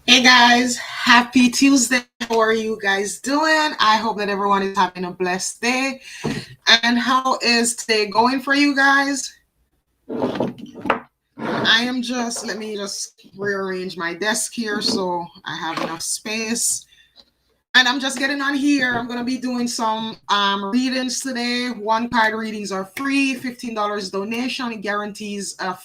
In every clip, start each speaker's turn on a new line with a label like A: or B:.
A: Hey guys, happy Tuesday. How are you guys doing? I hope that everyone is having a blessed day. And how is today going for you guys? Let me just rearrange my desk here so I have enough space. And I'm just getting on here. I'm going to be doing some readings today. One card readings are free, $15 donation. It guarantees a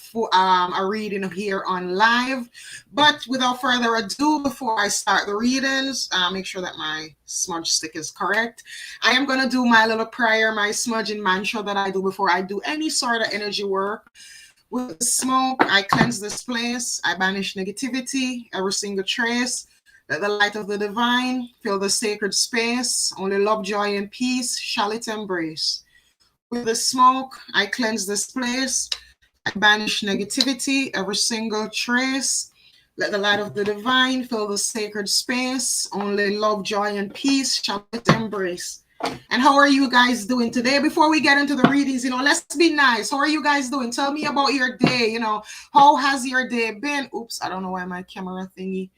A: reading here on live. But without further ado, before I start the readings, make sure that my smudge stick is correct. I am going to do my little prayer, my smudging mantra that I do before I do any sort of energy work. With smoke, I cleanse this place. I banish negativity, every single trace. Let the light of the divine fill the sacred space. Only love, joy, and peace shall it embrace. With the smoke, I cleanse this place. I banish negativity, every single trace. Let the light of the divine fill the sacred space. Only love, joy, and peace shall it embrace. And how are you guys doing today? Before we get into the readings, let's be nice. How are you guys doing? Tell me about your day. How has your day been? Oops, I don't know why my camera thingy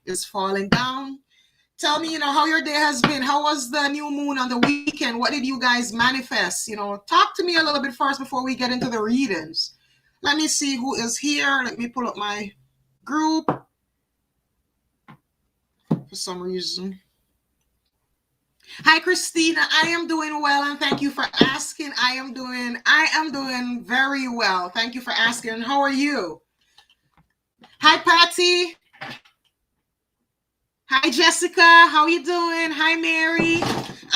A: is falling down. Tell me, how your day has been. How was the new moon on the weekend? What did you guys manifest? Talk to me a little bit first before we get into the readings. Let me see who is here. Let me pull up my group for some reason. Hi, Christina. I am doing well, and thank you for asking. I am doing very well. Thank you for asking. How are you? Hi, Patty. Hi, Jessica. How are you doing? Hi, Mary.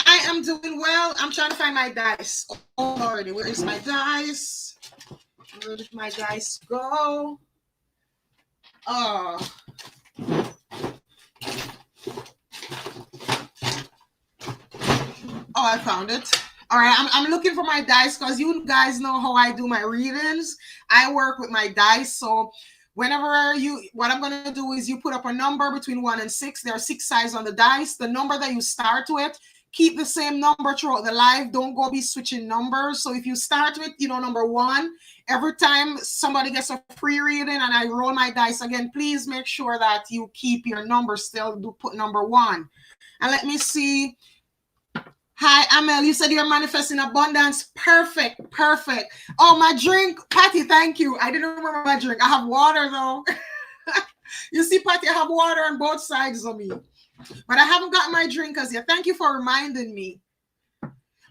A: I am doing well. I'm trying to find my dice. Oh, Lordy, where is my dice? Where did my dice go? Oh. Oh, I found it. All right, I'm looking for my dice because you guys know how I do my readings. I work with my dice. So what I'm going to do is you put up a number between 1 and 6. There are 6 sides on the dice. The number that you start with, keep the same number throughout the live. Don't go be switching numbers. So if you start with, number 1, every time somebody gets a free reading and I roll my dice again, please make sure that you keep your number still. Do put number 1. And let me see. Hi, Amel. You said you're manifesting abundance. Perfect. Oh, my drink. Patty, thank you. I didn't remember my drink. I have water, though. You see, Patty, I have water on both sides of me. But I haven't got my drink as yet. Thank you for reminding me.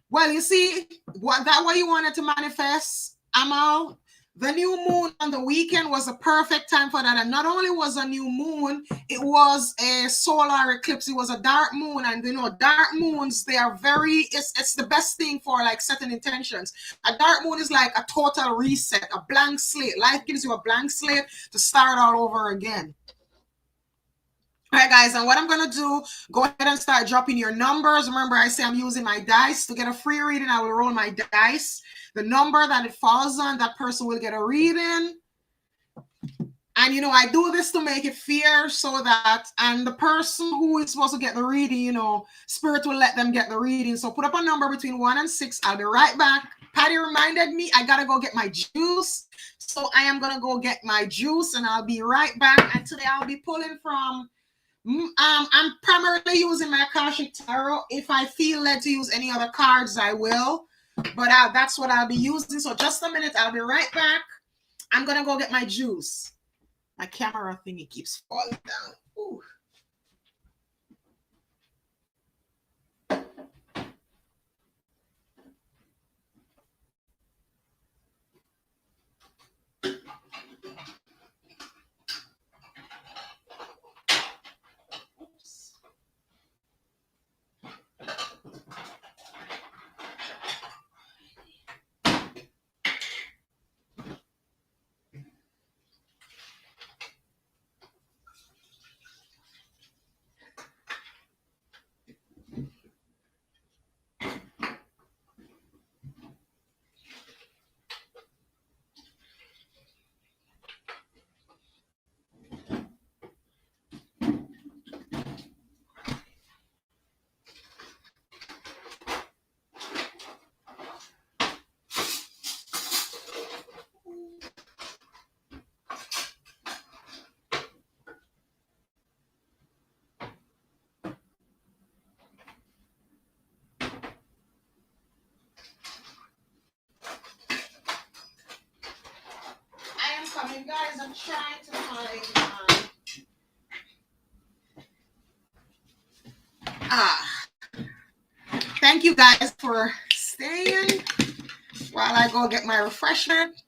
A: Well, you see, what you wanted to manifest, Amal, the new moon on the weekend was a perfect time for that. And not only was a new moon, it was a solar eclipse. It was a dark moon. And dark moons, they are it's the best thing for like setting intentions. A dark moon is like a total reset, a blank slate. Life gives you a blank slate to start all over again. All right, guys, and what I'm going to do, go ahead and start dropping your numbers. Remember, I say I'm using my dice. To get a free reading, I will roll my dice. The number that it falls on, that person will get a reading. And, I do this to make it fair so that, and the person who is supposed to get the reading, Spirit will let them get the reading. So put up a number between 1 and 6. I'll be right back. Patty reminded me I got to go get my juice. So I am going to go get my juice and I'll be right back. And today I'll be pulling from... I'm primarily using my Akashic Tarot. If I feel led to use any other cards, I will. But that's what I'll be using. So just a minute. I'll be right back. I'm going to go get my juice. My camera thingy keeps falling down. Ooh. trying to find thank you guys for staying while I go get my refreshment.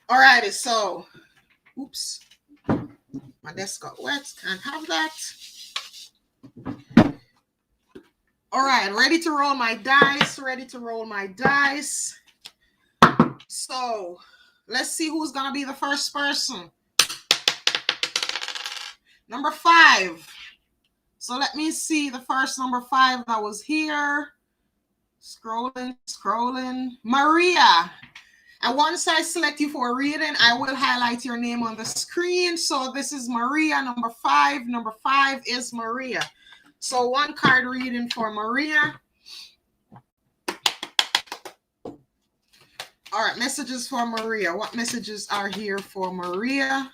A: Alrighty, so oops, my desk got wet, can't have that. All right, ready to roll my dice, So let's see who's gonna be the first person. Number 5. So let me see the first number 5 that was here. Scrolling. Maria. And once I select you for a reading, I will highlight your name on the screen. So this is Maria, number 5. Number 5 is Maria. So one card reading for Maria. All right, messages for Maria. What messages are here for Maria?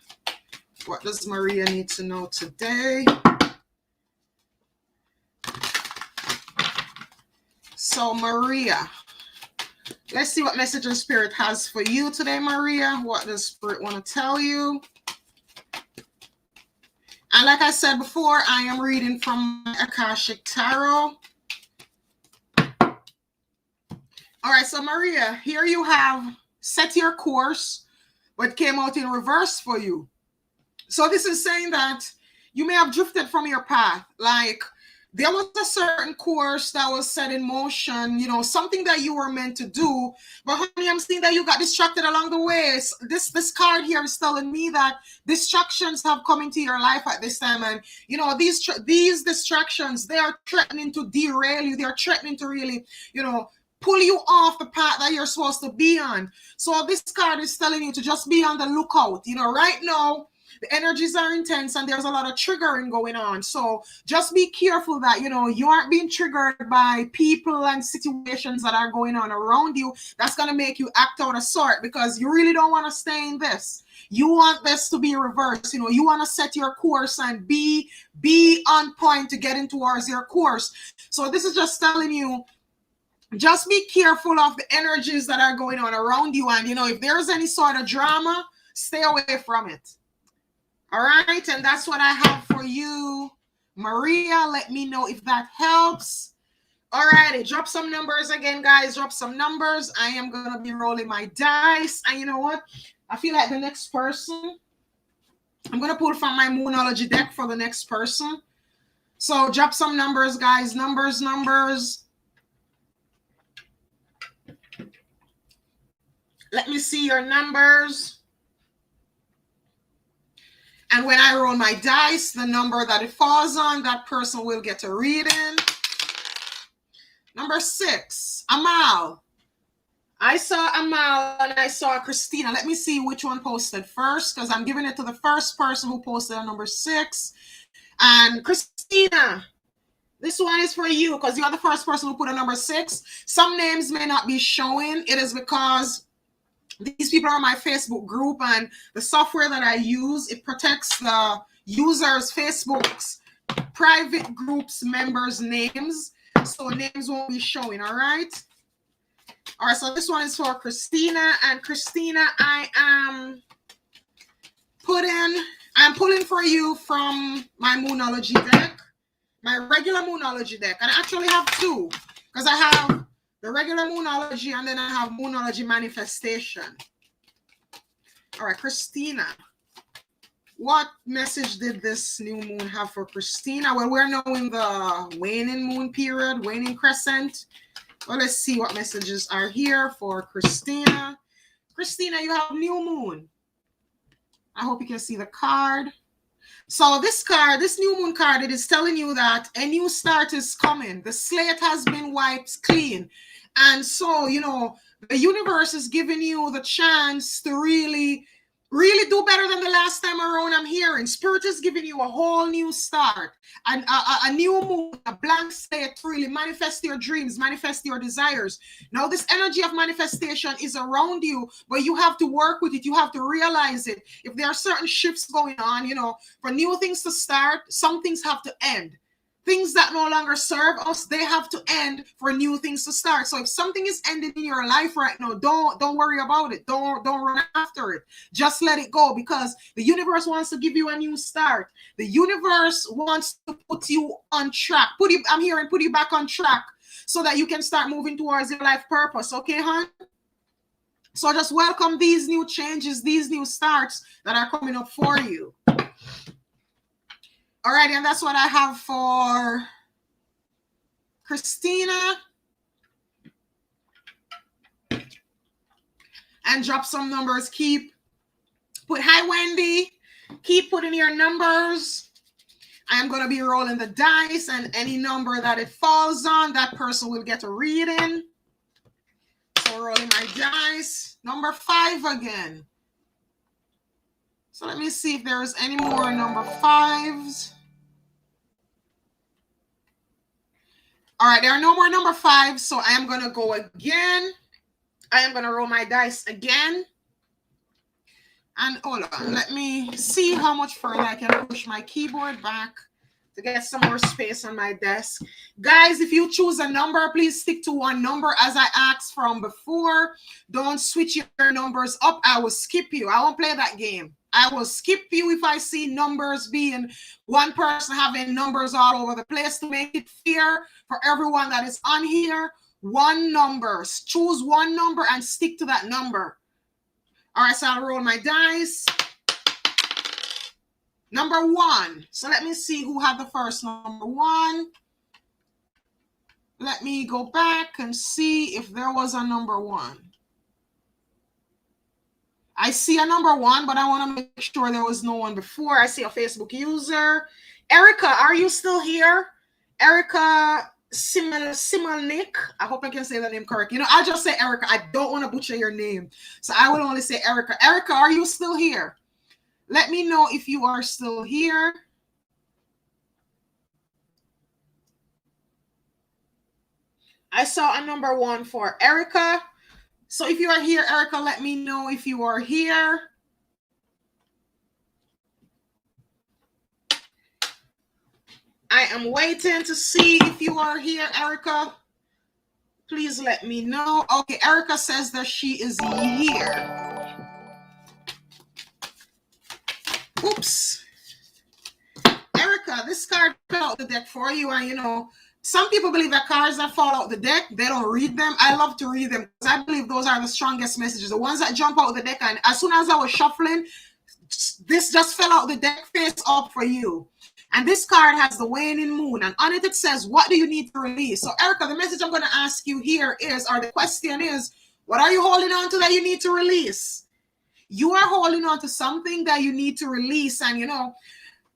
A: What does Maria need to know today? So Maria, let's see what message Spirit has for you today, Maria. What does Spirit want to tell you? And like I said before, I am reading from Akashic Tarot. All right, so Maria, here you have set your course, but came out in reverse for you. So this is saying that you may have drifted from your path. Like there was a certain course that was set in motion, you know, something that you were meant to do. But honey, I'm seeing that you got distracted along the way. This card here is telling me that distractions have come into your life at this time. And, you know, these distractions, they are threatening to derail you. They're threatening to really, you know, pull you off the path that you're supposed to be on. So this card is telling you to just be on the lookout. You know, right now, the energies are intense and there's a lot of triggering going on. So just be careful that, you know, you aren't being triggered by people and situations that are going on around you. That's going to make you act out of sort because you really don't want to stay in this. You want this to be reversed. You know, you want to set your course and be on point to getting towards your course. So this is just telling you, just be careful of the energies that are going on around you. And, you know, if there's any sort of drama, stay away from it. All right. And that's what I have for you, Maria. Let me know if that helps. All righty. Drop some numbers again, guys. Drop some numbers. I am going to be rolling my dice. And you know what? I feel like the next person, I'm going to pull from my Moonology deck for the next person. So drop some numbers, guys. Numbers. Let me see your numbers. And when I roll my dice, the number that it falls on, that person will get a reading. Number 6, Amal. I saw Amal and I saw Christina. Let me see which one posted first because I'm giving it to the first person who posted a number 6. And Christina, this one is for you because you're the first person who put a number 6. Some names may not be showing. It is because these people are my Facebook group and the software that I use, it protects the users' Facebook's private groups members' names. So names won't be showing, all right? All right, so this one is for Christina. And Christina, I'm pulling for you from my Moonology deck, my regular Moonology deck. And I actually have 2 because I have the regular Moonology, and then I have Moonology Manifestation. All right, Christina. What message did this new moon have for Christina? Well, we're now in the waning moon period, waning crescent. Well, let's see what messages are here for Christina. Christina, you have new moon. I hope you can see the card. So this card, this new moon card, it is telling you that a new start is coming. The slate has been wiped clean. And so, you know, the universe is giving you the chance to really do better than the last time around. I'm hearing Spirit is giving you a whole new start and a new moon, a blank slate to really manifest your dreams, manifest your desires. Now, this energy of manifestation is around you, but you have to work with it. You have to realize it. If there are certain shifts going on, you know, for new things to start, some things have to end. things that no longer serve us, they have to end for new things to start. So if something is ending in your life right now, don't worry about it. Don't run after it. Just let it go, because the universe wants to give you a new start. The universe wants to put you on track. Put you back on track so that you can start moving towards your life purpose. Okay, hon? So just welcome these new changes, these new starts that are coming up for you. All right, and that's what I have for Christina. And drop some numbers. Hi, Wendy. Keep putting your numbers. I am going to be rolling the dice, and any number that it falls on, that person will get a reading. So rolling my dice. Number 5 again. So let me see if there is any more number 5s. All right, there are no more number 5s, so I am going to go again. I am going to roll my dice again. And hold on, let me see how much further I can push my keyboard back to get some more space on my desk. Guys, if you choose a number, please stick to one number as I asked from before. Don't switch your numbers up. I will skip you. I won't play that game. I will skip you if I see numbers being one person having numbers all over the place, to make it fair for everyone that is on here. One number. Choose one number and stick to that number. All right, so I'll roll my dice. Number 1. So let me see who had the first number 1. Let me go back and see if there was a number 1. I see a number 1, but I want to make sure there was no one before. I see a Facebook user. Erica, are you still here? Erica Simalnik. I hope I can say that name correct. You know, I'll just say Erica. I don't want to butcher your name. So I will only say Erica. Erica, are you still here? Let me know if you are still here. I saw a number 1 for Erica. So if you are here, Erica, let me know if you are here. I am waiting to see if you are here, Erica. Please let me know. Okay, Erica says that she is here. Oops. Erica, this card fell out the deck for you. And, you know, some people believe that cards that fall out the deck, they don't read them. I love to read them because I believe those are the strongest messages. The ones that jump out the deck. And as soon as I was shuffling, this just fell out the deck face up for you. And this card has the waning moon. And on it says, what do you need to release? So, Erica, the message I'm going to ask you here is, or the question is, what are you holding on to that you need to release? You are holding on to something that you need to release. And, you know,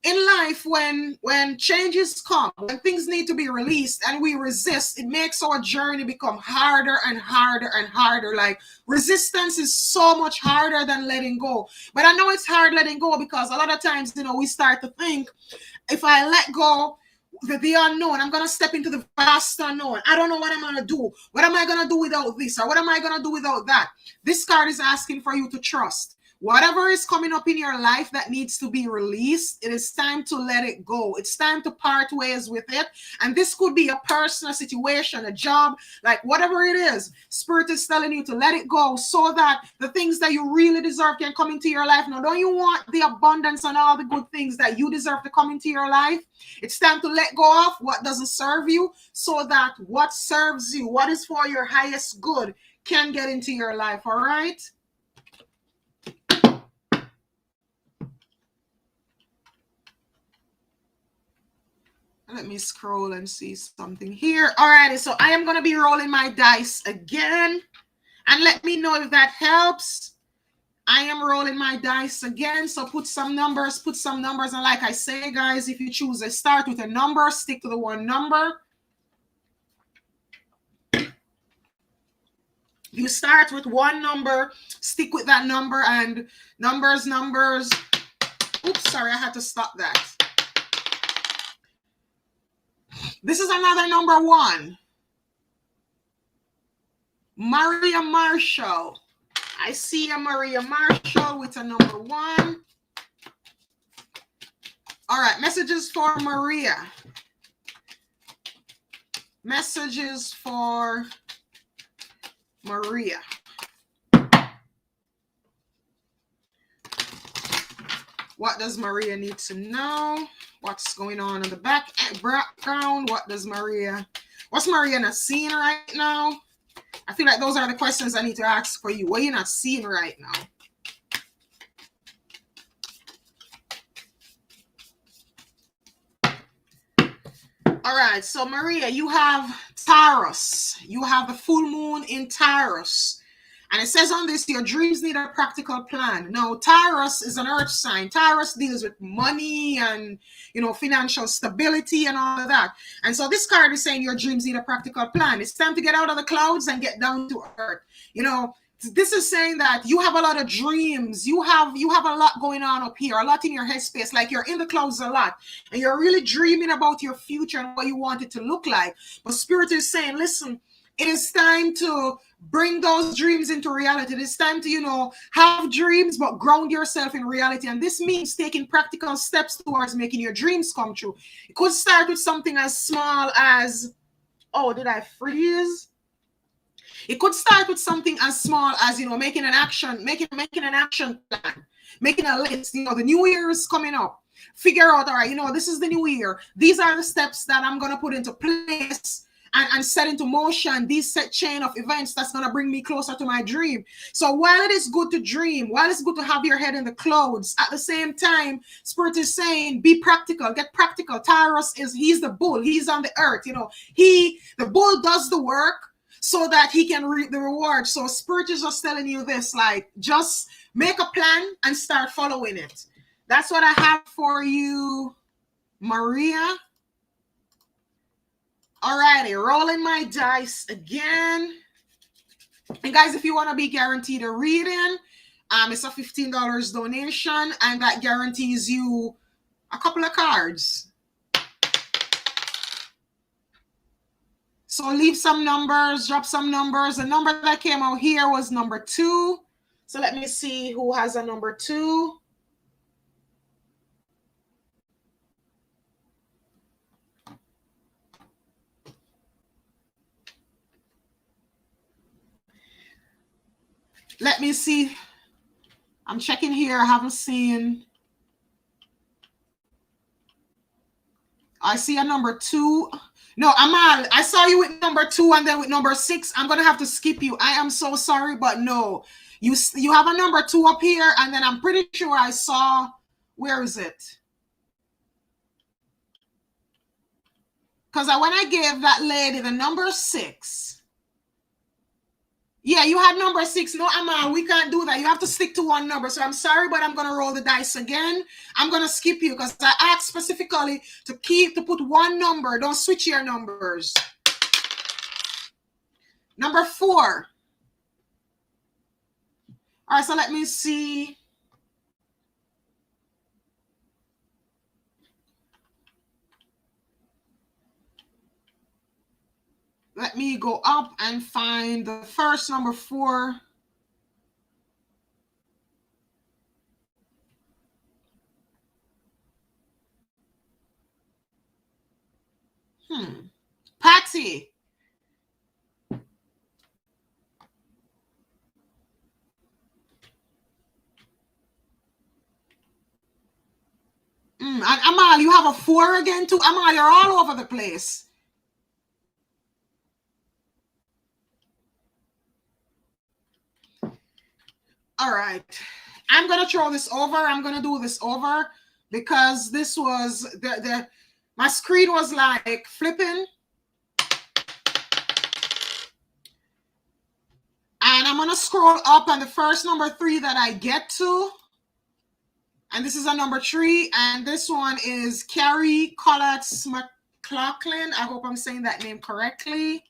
A: in life, when changes come, when things need to be released and we resist, it makes our journey become harder and harder and harder. Like, resistance is so much harder than letting go. But I know it's hard letting go because a lot of times, you know, we start to think, if I let go the unknown, I'm going to step into the vast unknown. I don't know what I'm going to do. What am I going to do without this? Or what am I going to do without that? This card is asking for you to trust. Whatever is coming up in your life that needs to be released, it is time to let it go. It's time to part ways with it. And this could be a personal situation, a job, like whatever it is. Spirit is telling you to let it go so that the things that you really deserve can come into your life. Now, don't you want the abundance and all the good things that you deserve to come into your life? It's time to let go of what doesn't serve you so that what serves you, what is for your highest good, can get into your life, all right? Let me scroll and see something here. Alrighty, so I am going to be rolling my dice again. And let me know if that helps. I am rolling my dice again. So put some numbers. And like I say, guys, if you choose to start with a number, stick to the one number. You start with one number, stick with that number, and numbers. Oops, sorry, I had to stop that. This is another number 1. Maria Marshall. I see a Maria Marshall with a number 1. All right, messages for Maria. Messages for Maria. What does Maria need to know? What's going on in the background? What's Maria not seeing right now? I feel like those are the questions I need to ask for you. What are you not seeing right now? All right, so Maria, you have Taurus. You have the full moon in Taurus. And it says on this, your dreams need a practical plan. Now, Taurus is an earth sign. Taurus deals with money and, financial stability and all of that. And so this card is saying your dreams need a practical plan. It's time to get out of the clouds and get down to earth. This is saying that you have a lot of dreams. You have a lot going on up here, a lot in your headspace. Like you're in the clouds a lot. And you're really dreaming about your future and what you want it to look like. But Spirit is saying, listen, it is time to bring those dreams into reality. It's time to, have dreams, but ground yourself in reality. And this means taking practical steps towards making your dreams come true. It could start with something as small as, oh, did I freeze? It could start with something as small as, making an action plan, making a list. The new year is coming up. Figure out, all right, this is the new year. These are the steps that I'm going to put into place and set into motion this set chain of events that's going to bring me closer to my dream. So while it is good to dream, while it's good to have your head in the clouds, at the same time, Spirit is saying, be practical, get practical. Taurus he's the bull. He's on the earth. The bull does the work so that he can reap the reward. So Spirit is just telling you this, like, just make a plan and start following it. That's what I have for you, Maria. Alrighty, rolling my dice again. And guys, if you want to be guaranteed a reading, it's a $15 donation, and that guarantees you a couple of cards. So leave some numbers, drop some numbers. The number that came out here was number 2. So let me see who has a number 2. Let me see. I'm checking here. I haven't seen. I see a number 2. No, Amal, I saw you with number 2 and then with number 6. I'm going to have to skip you. I am so sorry, but no. You have a number 2 up here, and then I'm pretty sure I saw, where is it? Because when I gave that lady the number 6, yeah, you had number 6. No, Amal, we can't do that. You have to stick to one number. So I'm sorry, but I'm going to roll the dice again. I'm going to skip you because I asked specifically to put one number. Don't switch your numbers. Number 4. All right, so let me see. Let me go up and find the first number 4. Patsy. And Amal, you have a 4 again too? Amal, you're all over the place. All right. I'm going to throw this over. I'm going to do this over because this was my screen was like flipping. And I'm going to scroll up on the first number 3 that I get to. And this is a number 3. And this one is Carrie Collette McLaughlin. I hope I'm saying that name correctly.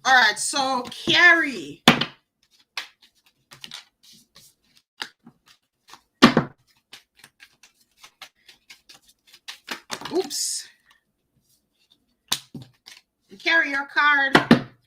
A: All right, so Carrie. Oops. Carry your card.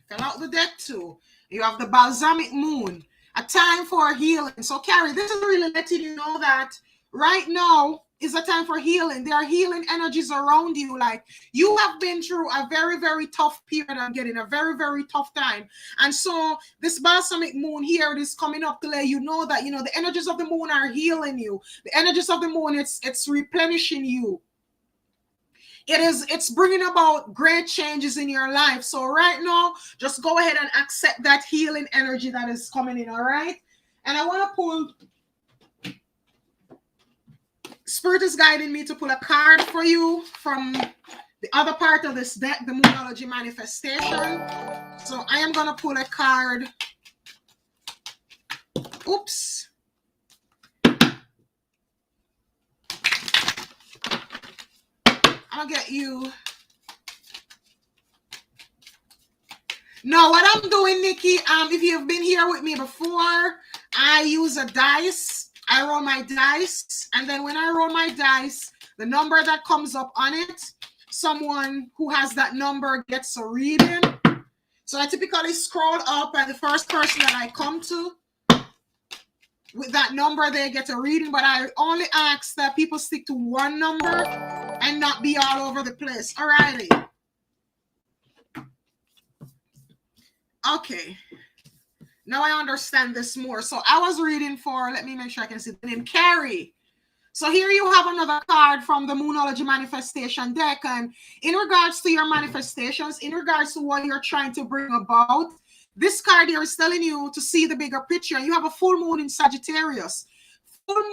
A: Fill out the deck too. You have the balsamic moon. A time for healing. So Carrie, this is really letting you know that right now is a time for healing. There are healing energies around you. Like, you have been through a very, very tough period. I'm getting a very, very tough time. And so this balsamic moon here is coming up to let you know that, the energies of the moon are healing you. The energies of the moon, it's replenishing you. It's bringing about great changes in your life. So right now, just go ahead and accept that healing energy that is coming in, all right? And I want to pull, Spirit is guiding me to pull a card for you from the other part of this deck, the Moonology Manifestation. So I am going to pull a card. Oops. I'll get you. Now, what I'm doing, Nikki, if you've been here with me before, I use a dice. I roll my dice, and then when I roll my dice, the number that comes up on it, someone who has that number gets a reading. So I typically scroll up, and the first person that I come to with that number, they get a reading, but I only ask that people stick to one number and not be all over the place. All righty. Okay. Now I understand this more. So I was reading for, let me make sure I can see the name, Carrie. So here you have another card from the Moonology Manifestation deck. And in regards to your manifestations, in regards to what you're trying to bring about, this card here is telling you to see the bigger picture. You have a full moon in Sagittarius. Full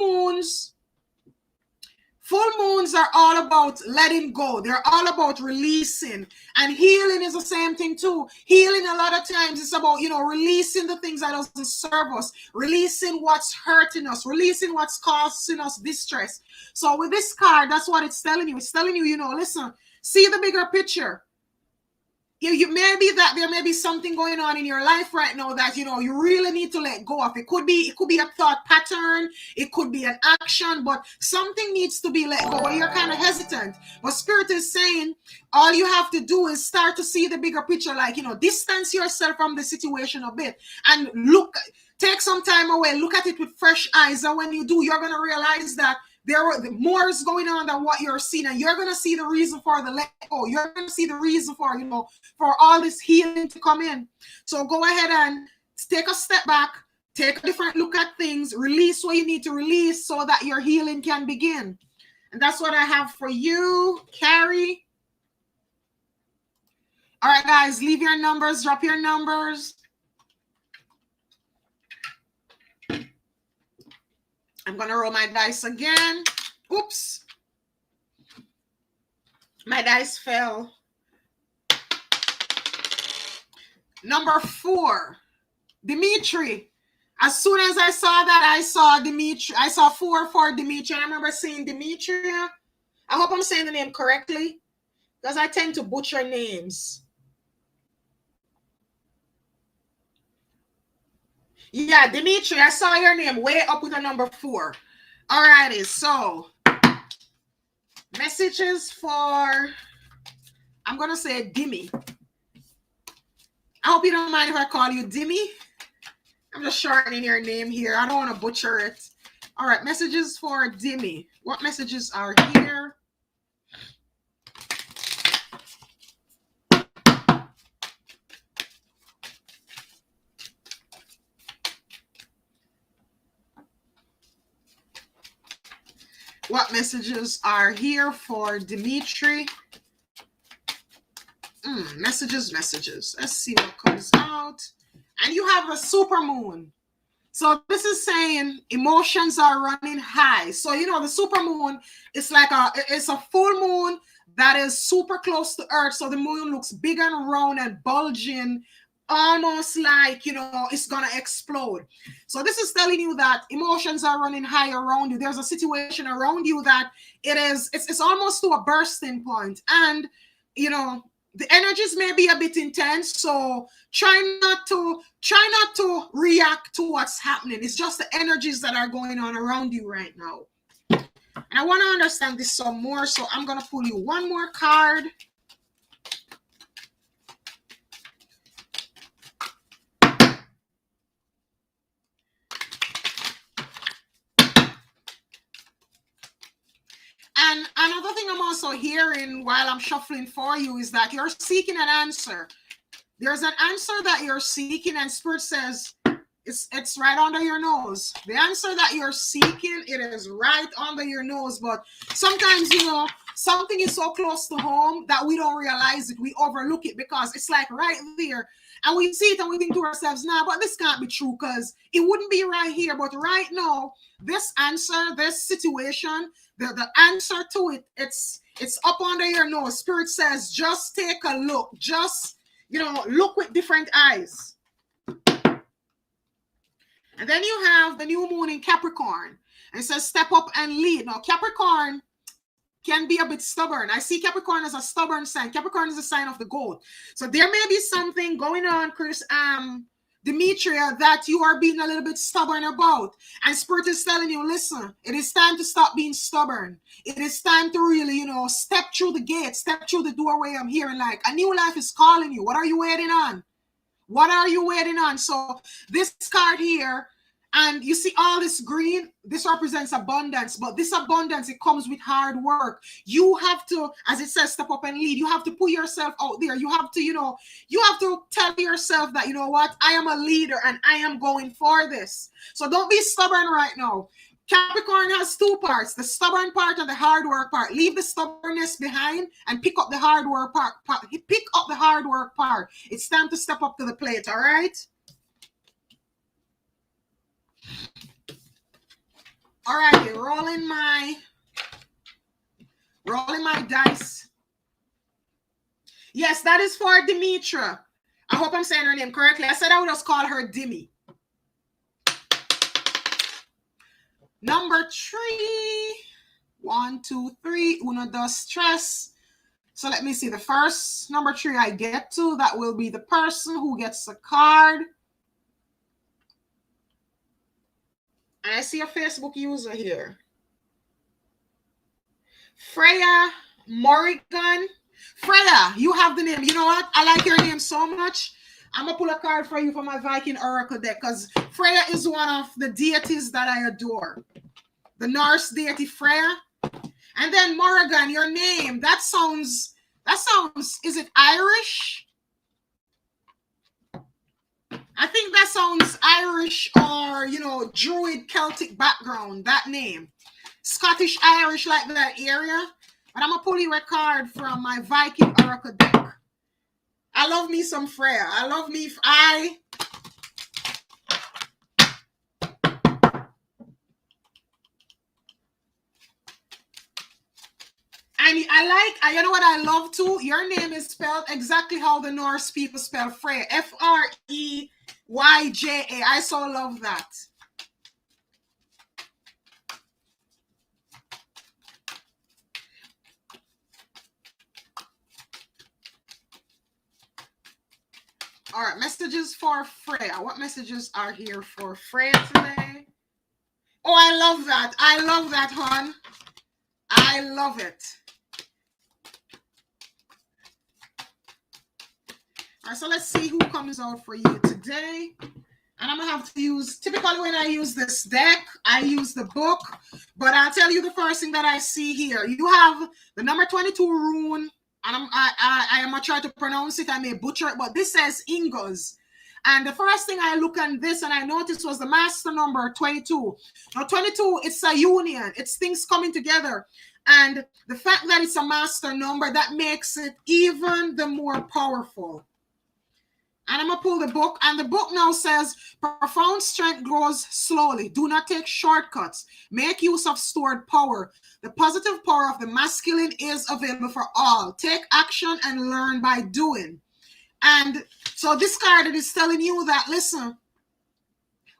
A: moons are all about letting go. They're all about releasing. And healing is the same thing too. Healing a lot of times is about, releasing the things that doesn't serve us, releasing what's hurting us, releasing what's causing us distress. So with this card, that's what it's telling you. It's telling you, listen, see the bigger picture. You may be that there may be something going on in your life right now that you really need to let go of. It could be a thought pattern, it could be an action, but something needs to be let go. But you're kind of hesitant. But Spirit is saying all you have to do is start to see the bigger picture, like distance yourself from the situation a bit and take some time away, look at it with fresh eyes. And when you do, you're gonna realize that more is going on than what you're seeing, and you're gonna see the reason for the let go. You're gonna see the reason for for all this healing to come in. So go ahead and take a step back, take a different look at things, release what you need to release so that your healing can begin. And that's what I have for you, Carrie. All right, guys, leave your numbers, drop your numbers. I'm going to roll my dice again. Oops. My dice fell. Number 4, Dimitri. As soon as I saw that, I saw Dimitri. I saw 4 for Dimitri. I remember seeing Dimitri. I hope I'm saying the name correctly, because I tend to butcher names. Yeah, Dimitri, I saw your name way up with a number 4. All righty, so messages for, I'm going to say Dimmy. I hope you don't mind if I call you Dimmy. I'm just shortening your name here. I don't want to butcher it. All right, messages for Dimmy. What messages are here? What messages are here for Dimitri? Messages. Let's see what comes out. And you have a super moon. So this is saying emotions are running high. So, the super moon is like it's a full moon that is super close to Earth. So the moon looks big and round and bulging, almost like, it's going to explode. So this is telling you that emotions are running high around you. There's a situation around you that it's almost to a bursting point. And, the energies may be a bit intense, so try not to react to what's happening. It's just the energies that are going on around you right now. And I want to understand this some more, so I'm going to pull you one more card. And another thing I'm also hearing while I'm shuffling for you is that you're seeking an answer. There's an answer that you're seeking, and Spirit says it's right under your nose. The answer that you're seeking, it is right under your nose. But sometimes, something is so close to home that we don't realize it. We overlook it because it's like right there. And we see it and we think to ourselves, nah, but this can't be true because it wouldn't be right here. But right now, this answer, this situation, the answer to it, it's up under your nose. Spirit says, just take a look. Just, look with different eyes. And then you have the new moon in Capricorn. And it says, step up and lead. Now, Capricorn can be a bit stubborn. I see Capricorn as a stubborn sign. Capricorn is a sign of the goat. So there may be something going on, Chris, Demetria, that you are being a little bit stubborn about. And Spirit is telling you, listen, it is time to stop being stubborn. It is time to really, step through the gate, step through the doorway. I'm hearing like a new life is calling you. What are you waiting on? What are you waiting on? So this card here, and you see all this green, this represents abundance, but this abundance, it comes with hard work. You have to, as it says, step up and lead. You have to put yourself out there. You have to, you have to tell yourself that, you know what, I am a leader and I am going for this. So don't be stubborn right now. Capricorn has two parts, the stubborn part and the hard work part. Leave the stubbornness behind and pick up the hard work part. Pick up the hard work part. It's time to step up to the plate, all right? All right, rolling my dice. Yes, that is for Demetra. I hope I'm saying her name correctly. I said I would just call her Demi. Number 3. 1, 2, 3. Uno, dos, tres. So let me see. The first number 3 I get to, that will be the person who gets a card. And I see a Facebook user here. Freya Morrigan. Freya, you have the name. You know what? I like your name so much. I'm going to pull a card for you for my Viking Oracle deck because Freya is one of the deities that I adore. The Norse deity Freya. And then Morrigan, your name. That sounds, is it Irish? I think that sounds Irish or, Druid Celtic background, that name. Scottish, Irish, like that area. But I'm going to pull you a card from my Viking Oracle deck. I love me some Freya. I love me, you know what I love too? Your name is spelled exactly how the Norse people spell Freya. Freyja. I so love that. All right, messages for Freya. What messages are here for Freya today? Oh, I love that. I love that, hon. I love it. All right, so let's see who comes out for you today. And I'm going to have to use, typically when I use this deck, I use the book. But I'll tell you the first thing that I see here. You have the number 22 rune. And I am going to try to pronounce it. I may butcher it, but this says Ingos. And the first thing I look at this and I noticed was the master number 22. Now 22, it's a union. It's things coming together. And the fact that it's a master number, that makes it even the more powerful. And I'm going to pull the book. And the book now says, profound strength grows slowly. Do not take shortcuts. Make use of stored power. The positive power of the masculine is available for all. Take action and learn by doing. And so this card is telling you that, listen,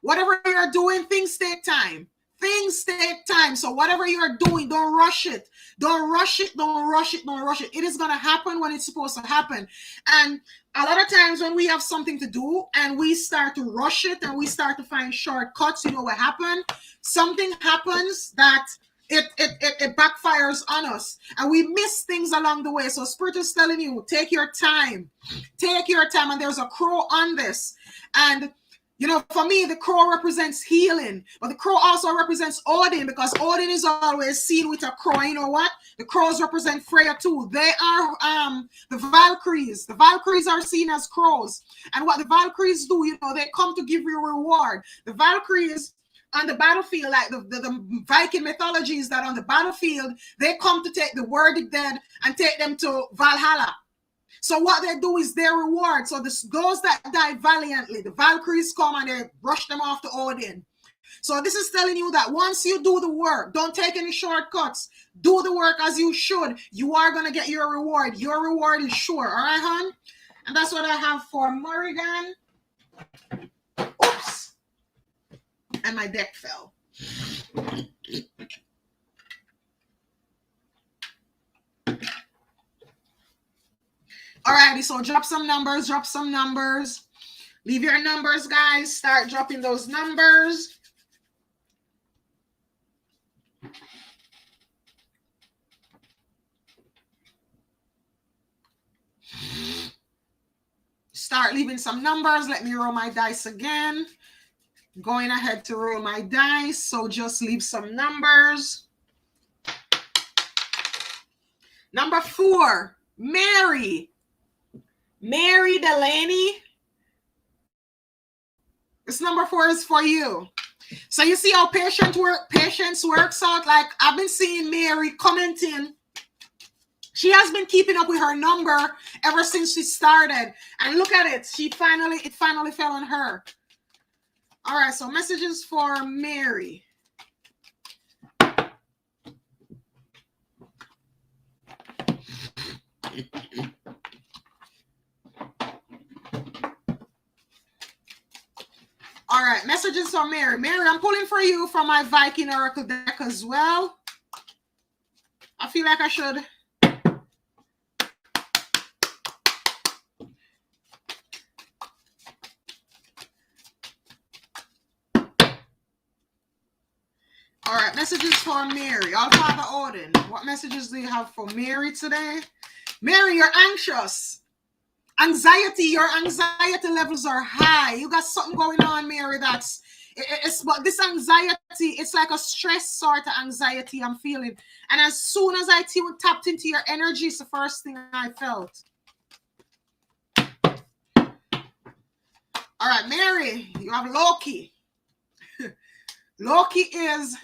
A: whatever you're doing, things take time. Things take time. So whatever you're doing, don't rush it. Don't rush it. Don't rush it. Don't rush it. It is going to happen when it's supposed to happen. And a lot of times when we have something to do and we start to rush it and we start to find shortcuts, you know what happened? Something happens that it backfires on us and we miss things along the way. So Spirit is telling you, take your time. Take your time. And there's a crow on this. And You know, for me, the crow represents healing, but the crow also represents Odin, because Odin is always seen with a crow. You know what? The crows represent Freya too. They are the Valkyries. The Valkyries are seen as crows. And what the Valkyries do, you know, they come to give you a reward. The Valkyries on the battlefield, like the Viking mythology is that on the battlefield, they come to take the worthy dead and take them to Valhalla. So what they do is their reward. So those that die valiantly, the Valkyries come and they brush them off to Odin. So this is telling you that once you do the work, don't take any shortcuts. Do the work as you should. You are going to get your reward. Your reward is sure. All right, hon? And that's what I have for Morrigan. Oops. And my deck fell. Alrighty, so drop some numbers, drop some numbers. Leave your numbers, guys. Start dropping those numbers. Start leaving some numbers. Let me roll my dice again. Going ahead to roll my dice, so just leave some numbers. Number 4, Mary. Mary Delaney. This number 4 is for you. So you see how patience works out. Like I've been seeing Mary commenting. She has been keeping up with her number ever since she started. And look at it. It finally fell on her. All right, so messages for Mary. All right, messages for Mary. Mary, I'm pulling for you from my Viking Oracle deck as well. I feel like I should. All right, messages for Mary. All Father Odin. What messages do you have for Mary today? Mary, you're anxious. Anxiety, your anxiety levels are high. You got something going on, Mary, but this anxiety, it's like a stress sort of anxiety I'm feeling. And as soon as I tapped into your energy, it's the first thing I felt. All right, Mary, you have Loki. Loki is,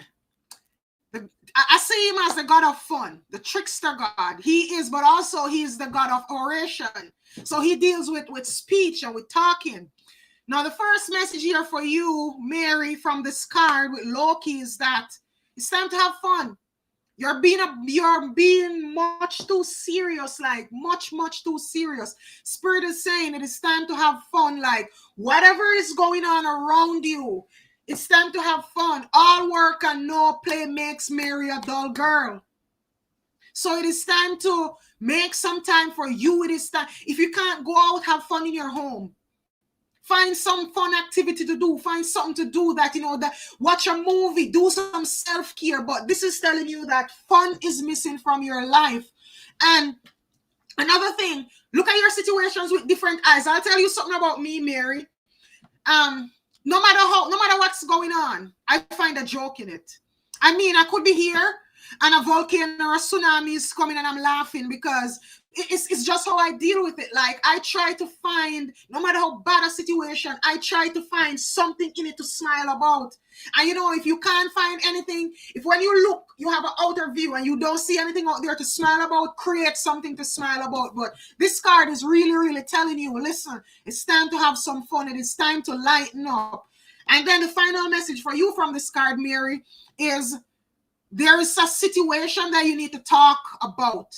A: I see him as the god of fun, the trickster god. He is, but also he's the god of oration. So he deals with speech and with talking. Now, the first message here for you, Mary, from this card with Loki is that it's time to have fun. You're being much too serious, like much too serious. Spirit is saying it is time to have fun. Like whatever is going on around you, it's time to have fun. All work and no play makes Mary a dull girl. So it is time to make some time for you. It is time. If you can't go out, have fun in your home. Find some fun activity to do. Find something to do that, that watch a movie, do some self-care. But this is telling you that fun is missing from your life. And another thing, look at your situations with different eyes. I'll tell you something about me, Mary. No matter what's going on, I find a joke in it. I mean, I could be here and a volcano or a tsunami is coming and I'm laughing because it's just how I deal with it. Like I try to find, no matter how bad a situation, I try to find something in it to smile about. And if you can't find anything, if when you look, you have an outer view and you don't see anything out there to smile about, create something to smile about. But this card is really telling you, listen, it's time to have some fun. It is time to lighten up. And then the final message for you from this card, Mary, is there is a situation that you need to talk about.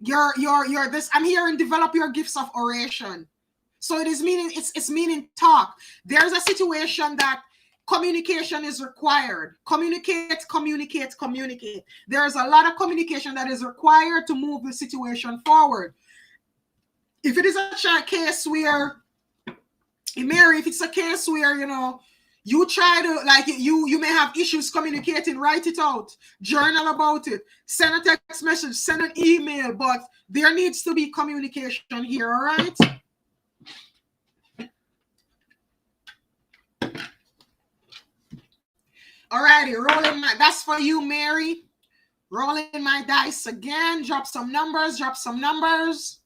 A: I'm hearing develop your gifts of oration. So it is meaning, it's meaning talk. There's a situation that communication is required. Communicate. There's a lot of communication that is required to move the situation forward. If it is a case where, Mary, if it's a case where, you try to, like, you may have issues communicating, write it out, journal about it, send a text message, send an email, but there needs to be communication here, all right? Alrighty, rolling my, that's for you, Mary. Rolling my dice again. Drop some numbers, drop some numbers.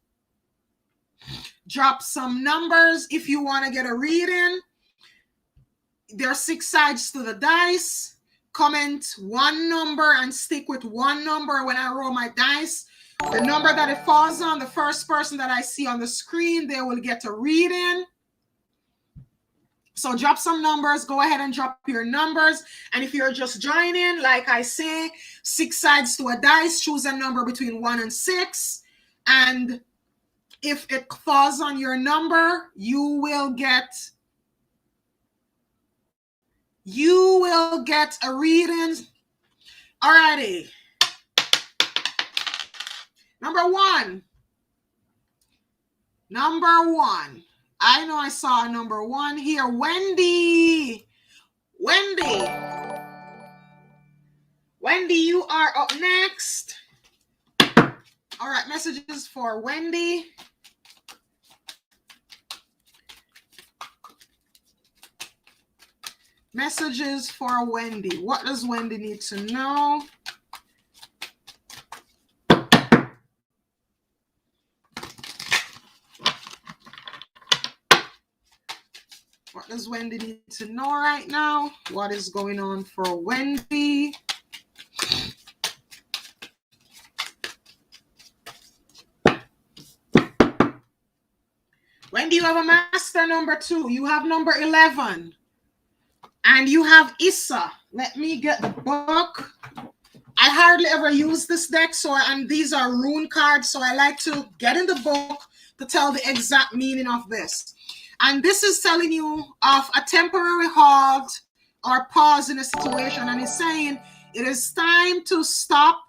A: Drop some numbers if you want to get a reading. There are 6 sides to the dice. Comment one number and stick with one number when I roll my dice. The number that it falls on, the first person that I see on the screen, they will get a reading. So drop some numbers. Go ahead and drop your numbers. And if you're just joining, like I say, 6 sides to a dice. Choose a number between 1 and 6. And if it falls on your number, you will get a reading. Alrighty. Number one. I know I saw a number 1 here. Wendy, you are up next. All right, messages for Wendy. Messages for Wendy. What does Wendy need to know? What does Wendy need to know right now? What is going on for Wendy? Wendy, you have a master number 2. You have number 11. And you have Issa. Let me get the book. I hardly ever use this deck, and these are rune cards, so I like to get in the book to tell the exact meaning of this. And this is telling you of a temporary halt or pause in a situation, and it's saying it is time to stop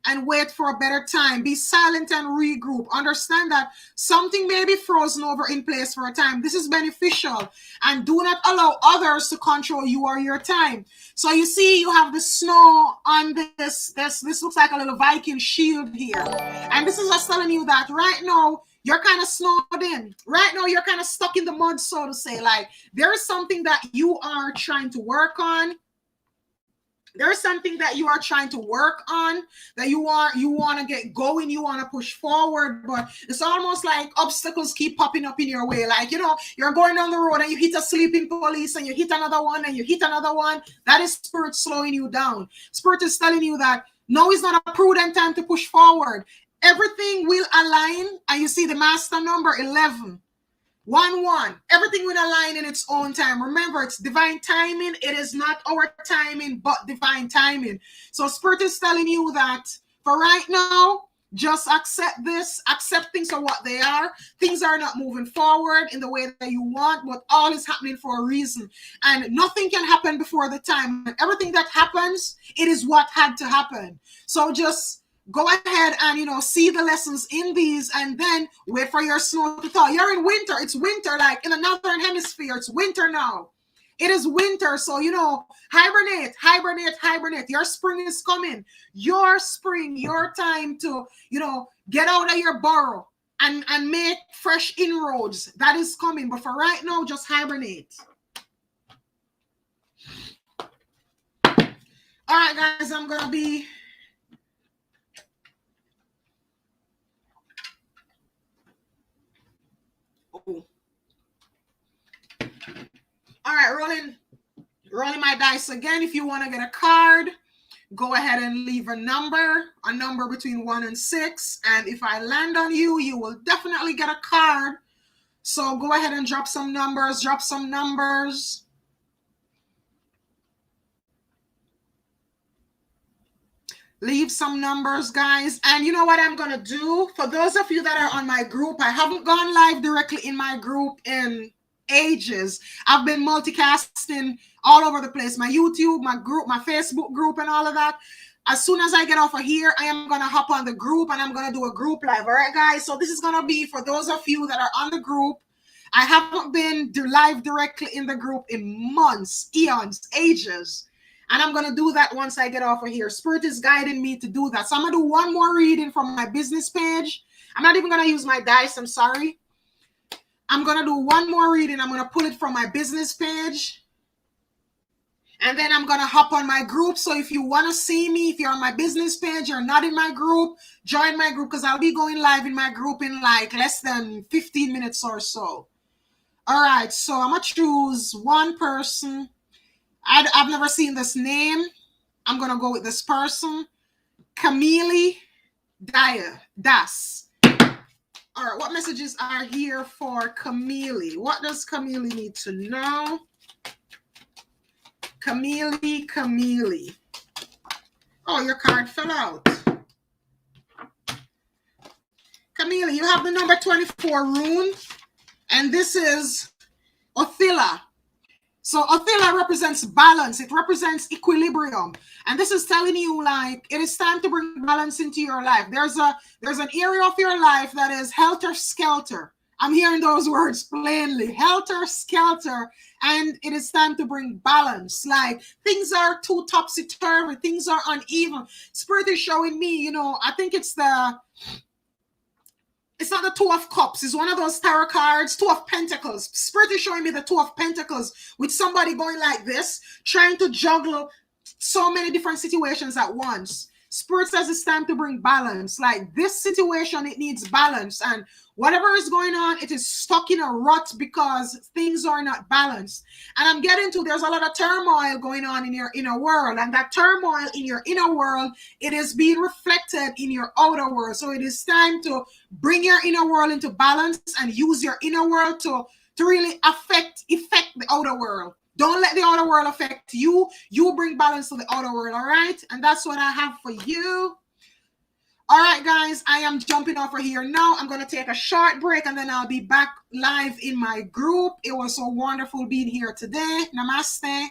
A: and wait for a better time. Be silent and regroup. Understand that something may be frozen over in place for a time. This is beneficial, and do not allow others to control you or your time. So you see, you have the snow on this. This looks like a little Viking shield here, and this is just telling you that right now you're kind of snowed in. Right now you're kind of stuck in the mud, so to say. Like, there is something that you are trying to work on. There's something that you are trying to work on, that you want to get going, you want to push forward, but it's almost like obstacles keep popping up in your way. Like, you know, you're going down the road and you hit a sleeping police and you hit another one and you hit another one. That is Spirit slowing you down. Spirit is telling you that now is not a prudent time to push forward. Everything will align, and you see the master number 11. 1-1. Everything will align in its own time. Remember, it's divine timing. It is not our timing, but divine timing. So Spirit is telling you that for right now, just accept this. Accept things for what they are. Things are not moving forward in the way that you want, but all is happening for a reason. And nothing can happen before the time. And everything that happens, it is what had to happen. So just go ahead and, you know, see the lessons in these, and then wait for your snow to thaw. You're in winter. It's winter, like in the northern hemisphere. It's winter now. It is winter. So, you know, hibernate. Your spring is coming. Your spring, your time to, you know, get out of your burrow and make fresh inroads. That is coming. But for right now, just hibernate. All right, guys, I'm going to be... All right, rolling my dice again. If you want to get a card, go ahead and leave a number between 1 and 6. And if I land on you, you will definitely get a card. So go ahead and drop some numbers. Leave some numbers, guys. And you know what I'm going to do? For those of you that are on my group, I haven't gone live directly in my group in ages. I've been multicasting all over the place. My YouTube, my group, my Facebook group, and all of that. As soon as I get off of here, I am going to hop on the group and I'm going to do a group live. All right, guys? So this is going to be for those of you that are on the group. I haven't been live directly in the group in months, eons, ages. And I'm going to do that once I get off of here. Spirit is guiding me to do that. So I'm going to do one more reading from my business page. I'm not even going to use my dice. I'm sorry. I'm going to do one more reading. I'm going to pull it from my business page. And then I'm going to hop on my group. So if you want to see me, if you're on my business page, you're not in my group, join my group because I'll be going live in my group in like less than 15 minutes or so. All right. So I'm going to choose one person. I've never seen this name. I'm going to go with this person. Camille Das. All right. What messages are here for Camille? What does Camille need to know? Camille. Oh, your card fell out. Camille, you have the number 24 rune, and this is Othila. So Othila represents balance. It represents equilibrium. And this is telling you like it is time to bring balance into your life. There's an area of your life that is helter-skelter. I'm hearing those words plainly. Helter-skelter. And it is time to bring balance. Like things are too topsy-turvy. Things are uneven. Spirit is showing me, I think it's not the Two of Cups. It's one of those tarot cards, Two of Pentacles. Spirit is showing me the Two of Pentacles with somebody going like this, trying to juggle so many different situations at once. Spirit says it's time to bring balance. Like this situation, it needs balance. And whatever is going on, it is stuck in a rut because things are not balanced. And I'm getting to, there's a lot of turmoil going on in your inner world. And that turmoil in your inner world, it is being reflected in your outer world. So it is time to bring your inner world into balance and use your inner world to really affect the outer world. Don't let the outer world affect you. You bring balance to the outer world, all right? And that's what I have for you. All right, guys, I am jumping over here now. I'm going to take a short break, and then I'll be back live in my group. It was so wonderful being here today. Namaste.